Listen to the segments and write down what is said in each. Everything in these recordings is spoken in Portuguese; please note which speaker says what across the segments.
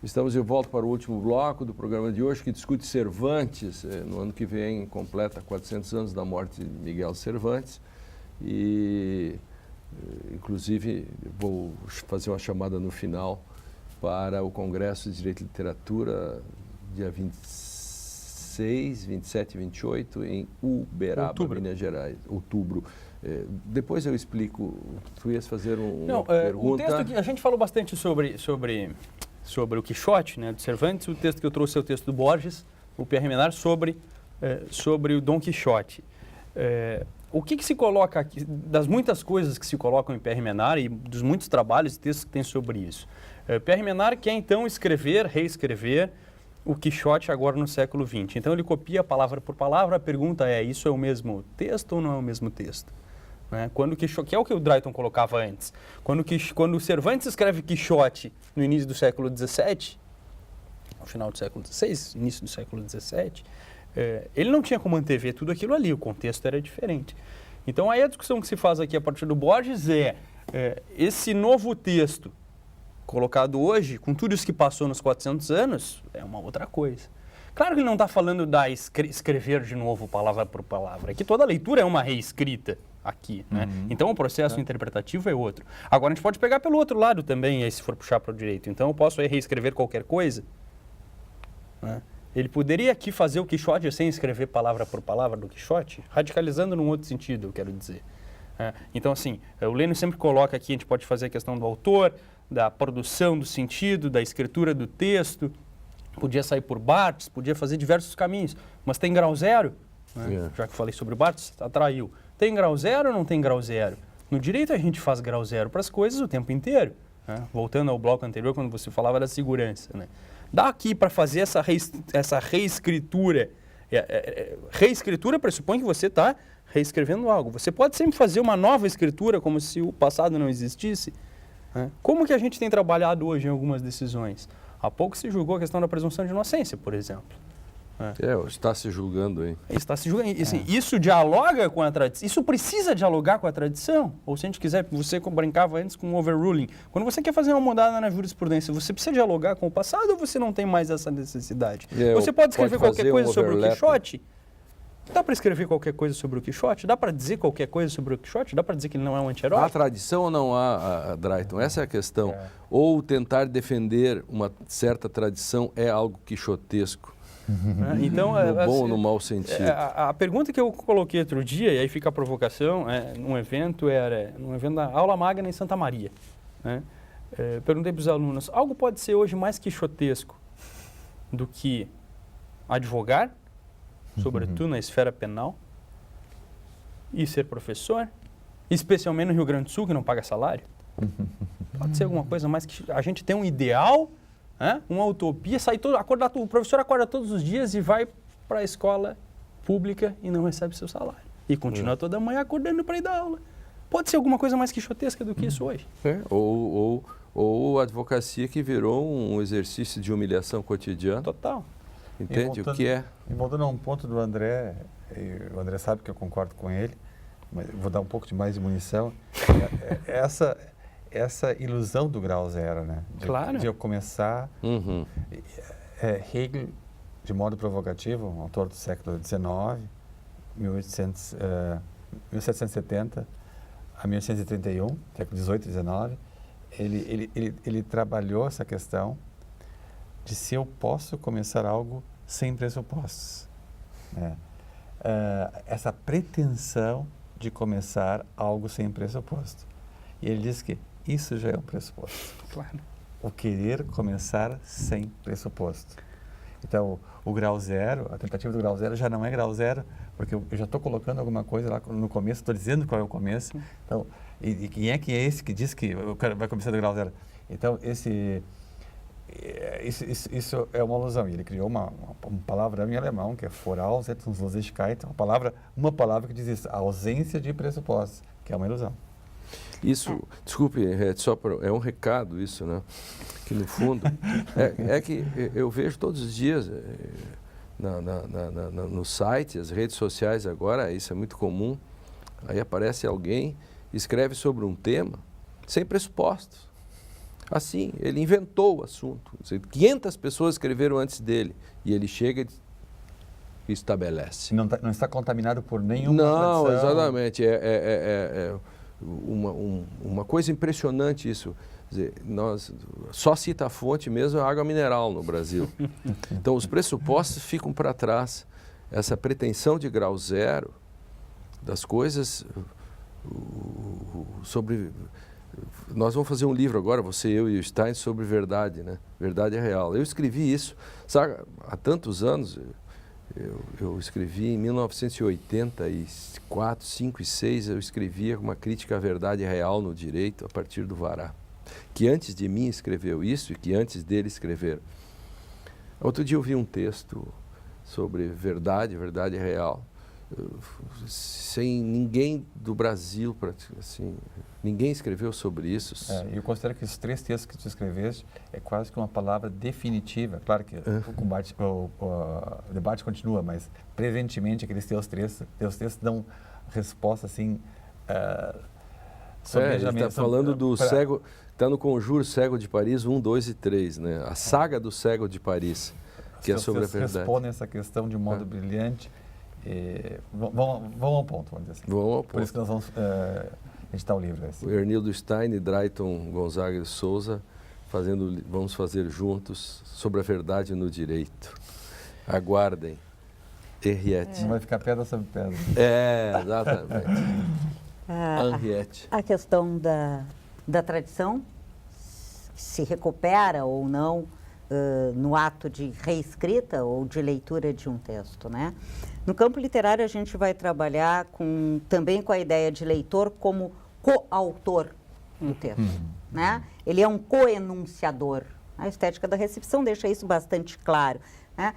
Speaker 1: Estamos de volta para o último bloco do programa de hoje, que discute Cervantes. No ano que vem completa 400 anos da morte de Miguel Cervantes. E, inclusive, vou fazer uma chamada no final para o Congresso de Direito e Literatura, dia 26, 27 e 28, em Uberaba, Minas Gerais, outubro. Depois eu explico. Tu ias fazer uma pergunta.
Speaker 2: O texto que a gente falou bastante sobre o Quixote, né, do Cervantes. O texto que eu trouxe é o texto do Borges, o Pierre Menard, sobre o Dom Quixote. O que se coloca aqui, das muitas coisas que se colocam em Pierre Menard e dos muitos trabalhos e textos que tem sobre isso? Pierre Menard quer então reescrever o Quixote agora no século XX. Então ele copia palavra por palavra. A pergunta é: isso é o mesmo texto ou não é o mesmo texto? Que é o que o Drayton colocava antes. Quando Cervantes escreve Quixote no início do século XVII, no final do século XVI, início do século XVII, ele não tinha como antever tudo aquilo ali, o contexto era diferente. Então aí a discussão que se faz aqui a partir do Borges esse novo texto colocado hoje, com tudo isso que passou nos 400 anos, é uma outra coisa. Claro que ele não está falando da escrever de novo palavra por palavra, é que toda leitura é uma reescrita aqui, né? Então o processo interpretativo é outro. Agora a gente pode pegar pelo outro lado também, aí, se for puxar para o direito. Então eu posso reescrever qualquer coisa, né? Ele poderia aqui fazer o Quixote sem escrever palavra por palavra do Quixote, radicalizando num outro sentido, eu quero dizer. Então assim, o Lênio sempre coloca aqui, a gente pode fazer a questão do autor, da produção do sentido, da escritura do texto, podia sair por Barthes, podia fazer diversos caminhos, mas tem grau zero, né? Já que falei sobre Barthes, atraiu. Tem grau zero ou não tem grau zero? No direito a gente faz grau zero para as coisas o tempo inteiro, né? Voltando ao bloco anterior, quando você falava da segurança, né? Dá aqui para fazer essa reescritura. Reescritura pressupõe que você está reescrevendo algo. Você pode sempre fazer uma nova escritura, como se o passado não existisse, né? Como que a gente tem trabalhado hoje em algumas decisões? Há pouco se julgou a questão da presunção de inocência, por exemplo.
Speaker 1: Está se julgando aí.
Speaker 2: Está se julgando. Assim, isso dialoga com a tradição? Isso precisa dialogar com a tradição? Ou se a gente quiser, você brincava antes com overruling. Quando você quer fazer uma mudada na jurisprudência, você precisa dialogar com o passado ou você não tem mais essa necessidade? Você pode escrever qualquer coisa sobre o Quixote? Dá para escrever qualquer coisa sobre o Quixote? Dá para dizer qualquer coisa sobre o Quixote? Dá para dizer que ele não é um anti-herói?
Speaker 1: Há tradição ou não há, Drayton? Essa é a questão. Ou tentar defender uma certa tradição é algo quixotesco?
Speaker 2: Então,
Speaker 1: no bom ou no mau sentido?
Speaker 2: A pergunta que eu coloquei outro dia, e aí fica a provocação, num evento da Aula Magna em Santa Maria, né? Perguntei para os alunos: algo pode ser hoje mais quixotesco do que advogar, sobretudo na esfera penal, e ser professor, especialmente no Rio Grande do Sul, que não paga salário? Pode ser alguma coisa mais que a gente tem um ideal, uma utopia, o professor acorda todos os dias e vai para a escola pública e não recebe seu salário. E continua toda manhã acordando para ir dar aula. Pode ser alguma coisa mais quixotesca do que isso hoje.
Speaker 1: Ou a advocacia que virou um exercício de humilhação cotidiana.
Speaker 2: Total.
Speaker 1: Entende o que é?
Speaker 3: E voltando a um ponto do André, o André sabe que eu concordo com ele, mas vou dar um pouco de mais de munição. Essa ilusão do grau zero, né? De eu começar... Hegel, de modo provocativo, um autor do século XIX, 1770 a 1831, século XVIII e XIX, ele trabalhou essa questão de se eu posso começar algo sem pressupostos, né? Essa pretensão de começar algo sem pressuposto. E ele diz que isso já é um pressuposto.
Speaker 2: Claro.
Speaker 3: O querer começar sem pressuposto. Então, o grau zero, a tentativa do grau zero já não é grau zero, porque eu já estou colocando alguma coisa lá no começo, estou dizendo qual é o começo. Então, e quem é esse que diz que vai começar do grau zero? Então, isso é uma alusão. Ele criou uma palavra em alemão, que é Voraussetzungslosigkeit, uma palavra que diz isso, a ausência de pressupostos, que é uma ilusão.
Speaker 1: Isso, desculpe, é um recado isso, né? Que no fundo, é que eu vejo todos os dias no site, as redes sociais agora, isso é muito comum, aí aparece alguém, escreve sobre um tema sem pressupostos. Assim, ele inventou o assunto. Quer dizer, 500 pessoas escreveram antes dele. E ele chega e estabelece.
Speaker 3: Não está contaminado por nenhuma
Speaker 1: Não,
Speaker 3: tradição.
Speaker 1: exatamente. É uma coisa impressionante isso. Quer dizer, nós só cita a fonte mesmo é água mineral no Brasil. Então, os pressupostos ficam para trás. Essa pretensão de grau zero das coisas sobre... Nós vamos fazer um livro agora, você, eu e o Stein, sobre verdade, né? Verdade é real. Eu escrevi isso, sabe, há tantos anos. Eu escrevi em 1984, 5 e 6, eu escrevia uma crítica à verdade real no direito a partir do Vará, que antes de mim escreveu isso e que antes dele escreveram. Outro dia eu vi um texto sobre verdade real, sem ninguém do Brasil, assim, ninguém escreveu sobre isso.
Speaker 3: Eu considero que esses 3 textos que tu escreveste é quase que uma palavra definitiva. Claro que o debate continua, mas presentemente aqueles teus textos dão resposta assim
Speaker 1: ele está falando do cego, está no Conjuro Cego de Paris 1, 2 e 3, né? A saga do Cego de Paris, que é sobre a verdade.
Speaker 3: Respondem essa questão de um modo brilhante. Vão ao ponto, vamos dizer assim.
Speaker 1: Vão ao ponto.
Speaker 3: Por isso que nós vamos editar o livro. Assim.
Speaker 1: O Ernildo Stein e Drayton Gonzaga de Souza vamos fazer juntos sobre a verdade no direito. Aguardem. Henriette.
Speaker 3: Não vai ficar pedra sobre pedra.
Speaker 1: Exatamente. Henriette.
Speaker 4: A questão da tradição, se recupera ou não no ato de reescrita ou de leitura de um texto, né? No campo literário, a gente vai trabalhar também com a ideia de leitor como coautor do texto, né? Ele é um coenunciador. A estética da recepção deixa isso bastante claro, né?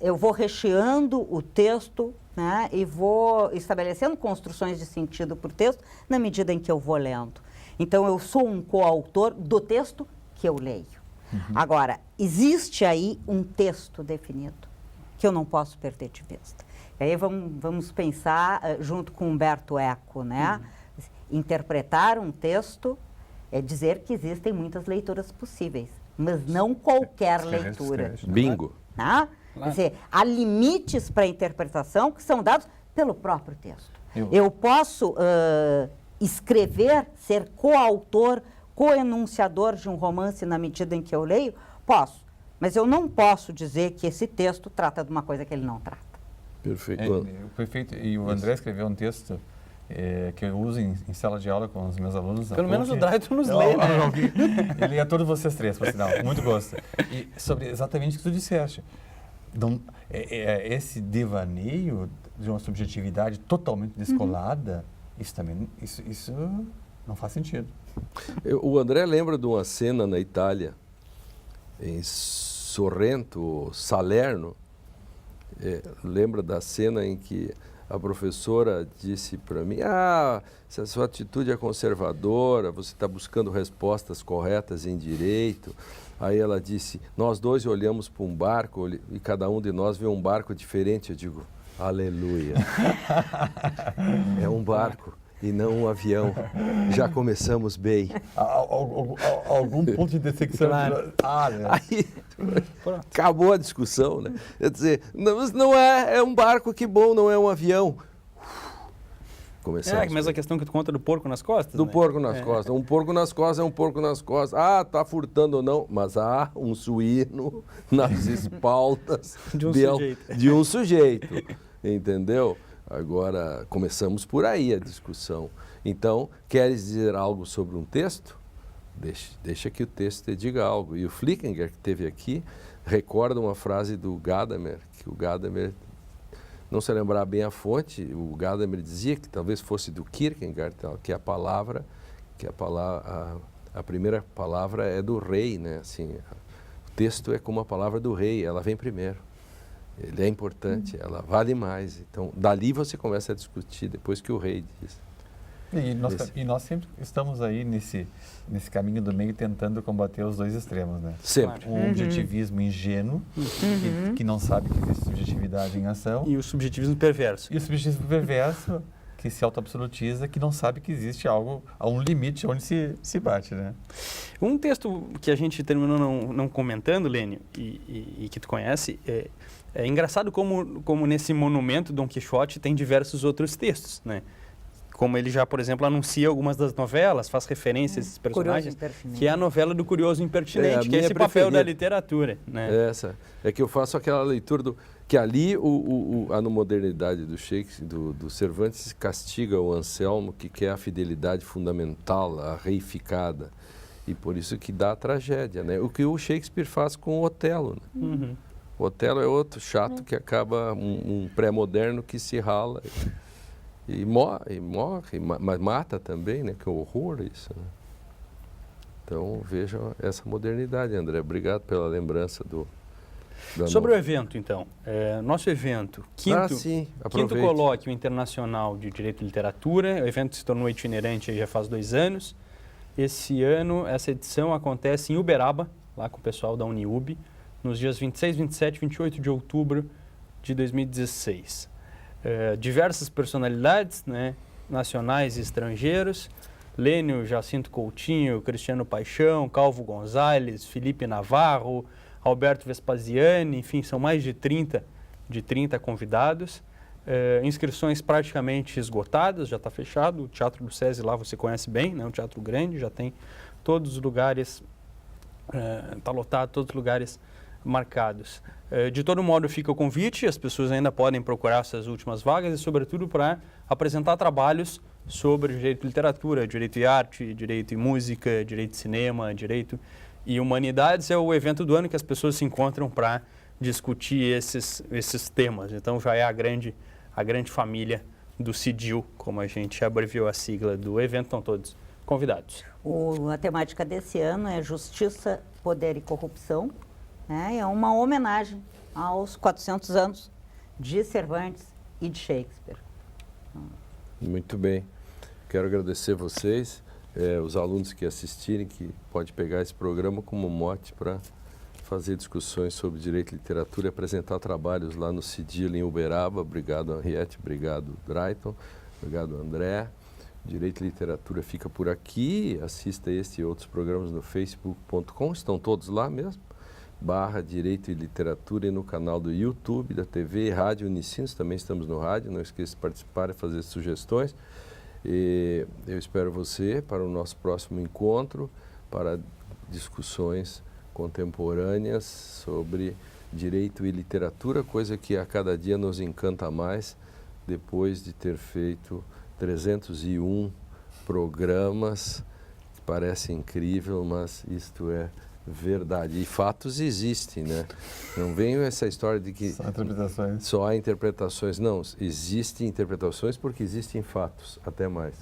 Speaker 4: Eu vou recheando o texto, né? E vou estabelecendo construções de sentido por texto na medida em que eu vou lendo. Então, eu sou um coautor do texto que eu leio. Agora, existe aí um texto definido que eu não posso perder de vista. E aí vamos pensar junto com Humberto Eco, né? Interpretar um texto é dizer que existem muitas leituras possíveis, mas não qualquer leitura.
Speaker 1: Bingo.
Speaker 4: Né? Quer dizer, há limites para a interpretação que são dados pelo próprio texto. Eu posso escrever, ser coautor, coenunciador de um romance na medida em que eu leio? Posso, mas eu não posso dizer que esse texto trata de uma coisa que ele não trata.
Speaker 1: Perfeito.
Speaker 3: Perfeito. E o André escreveu um texto que eu uso em sala de aula com os meus alunos.
Speaker 2: Pelo menos o Drayton nos lê, né?
Speaker 3: Ele é todo vocês 3, por sinal. Muito gosto. E sobre exatamente o que tu disseste. Esse devaneio de uma subjetividade totalmente descolada, isso não faz sentido.
Speaker 1: O André lembra de uma cena na Itália, em Sorrento, Salerno. Lembra da cena em que a professora disse para mim, se a sua atitude é conservadora, você está buscando respostas corretas em direito. Aí ela disse, nós dois olhamos para um barco e cada um de nós vê um barco diferente. Eu digo, aleluia. É um barco e não um avião. Já começamos bem.
Speaker 3: Algum ponto de dissecção.
Speaker 2: Claro.
Speaker 1: Aí acabou a discussão, né? Quer dizer, não é um barco, que bom, não é um avião. Começamos.
Speaker 2: Mas a questão que tu conta do porco nas costas,
Speaker 1: do
Speaker 2: né?
Speaker 1: porco nas costas. Um porco nas costas é um porco nas costas. Tá furtando ou não, mas há um suíno nas espaldas de um sujeito. Entendeu? Agora, começamos por aí a discussão. Então, queres dizer algo sobre um texto? Deixa que o texto te diga algo. E o Flickinger, que esteve aqui, recorda uma frase do Gadamer, que o Gadamer, não se lembrar bem a fonte, o Gadamer dizia que talvez fosse do Kierkegaard, que a primeira palavra é do rei, né? Assim, o texto é como a palavra do rei, ela vem primeiro. Ele é importante, ela vale mais. Então, dali você começa a discutir, depois que o rei diz.
Speaker 3: E nós sempre estamos aí nesse caminho do meio tentando combater os dois extremos, né?
Speaker 1: Sempre.
Speaker 3: Um objetivismo ingênuo, que não sabe que existe subjetividade em ação.
Speaker 2: E o subjetivismo perverso.
Speaker 3: E o subjetivismo perverso, que se auto-absolutiza, que não sabe que existe algo, há um limite onde se bate, né?
Speaker 2: Um texto que a gente terminou não comentando, Lênio, e que tu conhece, é engraçado como nesse monumento Dom Quixote tem diversos outros textos, né? Como ele já, por exemplo, anuncia algumas das novelas, faz referência a esses personagens, que é a novela do Curioso Impertinente, que é esse papel da literatura, né?
Speaker 1: Essa. É que eu faço aquela leitura que ali a no modernidade do Shakespeare, do Cervantes, castiga o Anselmo, que quer a fidelidade fundamental, a reificada. E por isso que dá a tragédia, né? O que o Shakespeare faz com o Otelo, né?
Speaker 2: Uhum.
Speaker 1: O Otelo é outro chato que acaba um pré-moderno que se rala e morre, mas mata também, né? Que horror isso, né? Então vejam essa modernidade, André. Obrigado pela lembrança
Speaker 2: Sobre o evento, então. Nosso evento, quinto Colóquio Internacional de Direito e Literatura. O evento se tornou itinerante já faz 2 anos. Esse ano, essa edição acontece em Uberaba, lá com o pessoal da Uniub, nos dias 26, 27 e 28 de outubro de 2016. Diversas personalidades, né, nacionais e estrangeiros. Lênio Jacinto Coutinho, Cristiano Paixão, Calvo Gonzalez, Felipe Navarro, Alberto Vespasiani, enfim, são mais de 30 convidados. Inscrições praticamente esgotadas, já está fechado. O Teatro do SESI lá você conhece bem, né? Um teatro grande, já tem todos os lugares, está lotado, todos os lugares marcados. De todo modo, fica o convite, as pessoas ainda podem procurar essas últimas vagas e, sobretudo, para apresentar trabalhos sobre direito e literatura, direito e arte, direito e música, direito e cinema, direito e humanidades. É o evento do ano que as pessoas se encontram para discutir esses temas. Então, já é a grande família do CIDIL, como a gente abreviou a sigla do evento, estão todos convidados.
Speaker 4: A temática desse ano é Justiça, Poder e Corrupção, né? É uma homenagem aos 400 anos de Cervantes e de Shakespeare.
Speaker 1: Muito bem. Quero agradecer vocês, os alunos que assistirem, que pode pegar esse programa como mote para fazer discussões sobre direito e literatura e apresentar trabalhos lá no CIDIL em Uberaba. Obrigado, Henriette. Obrigado, Drayton. Obrigado, André. Direito e Literatura fica por aqui. Assista este e outros programas no facebook.com. Estão todos lá mesmo. /Direito e Literatura e no canal do YouTube, da TV e Rádio Unicinos. Também estamos no rádio. Não esqueça de participar e fazer sugestões. E eu espero você para o nosso próximo encontro, para discussões contemporâneas sobre direito e literatura, coisa que a cada dia nos encanta mais, depois de ter feito 301 programas. Parece incrível, mas isto é verdade. E fatos existem, né? Não venham essa história de que só há interpretações. Não, existem interpretações porque existem fatos. Até mais.